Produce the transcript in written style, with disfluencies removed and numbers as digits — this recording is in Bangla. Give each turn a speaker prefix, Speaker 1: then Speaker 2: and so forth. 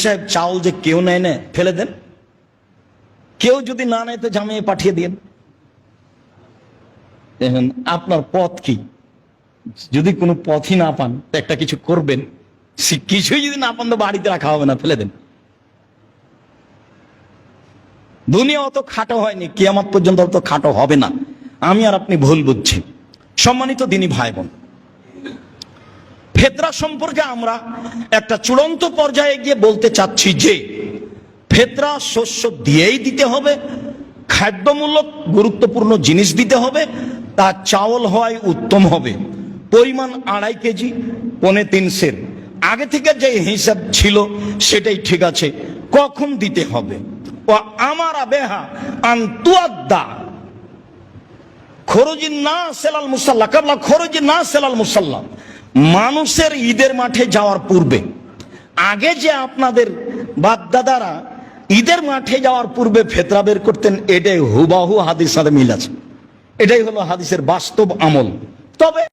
Speaker 1: সাহেব চাউল যে কেউ নেয় না ফেলে দেন, কেউ যদি না নেয় তো জামিয়ে পাঠিয়ে দিন। দেখেন আপনার পথ কি? যদি কোনো পথই না পান তো একটা কিছু করবেন, কিছুই যদি না পান তো বাড়িতে রাখা হবে না, ফেলে দেন। দুনিয়া অত খাটো হয়নি, কিয়ামত পর্যন্ত অত খাটো হবে না। আমি আর আপনি ভুল বুঝছি। সম্মানিত দিনী ভাই বোন, ফেতরা সম্পর্কে আমরা একটা চূড়ান্ত পর্যায়ে গিয়ে বলতে চাচ্ছি যে ফেতরা শস্য দিয়েই দিতে হবে, খাদ্যমূলক গুরুত্বপূর্ণ জিনিস দিতে হবে, তা চাউল হওয়াই উত্তম হবে। পরিমাণ 2.5 কেজি, 3.25 সের। আগে থেকে যে হিসাব ছিল সেটাই ঠিক আছে। কখন দিতে হবে? ও আমার আবেহা আন্তুয়াদ্দা খরজিন না সেলাল মুসাল্লা কাবলা খরজিন না সেলাল মুসাল্লা। মানুষের ঈদের মাঠে যাওয়ার পূর্বে, আগে যে আপনাদের বাপদাদারা ঈদের মাঠে যাওয়ার পূর্বে ফেতরা বের করতেন, এটাই হুবাহু হাদিসের সাথে মিল আছে। এটাই হলো হাদিসের বাস্তব আমল। তবে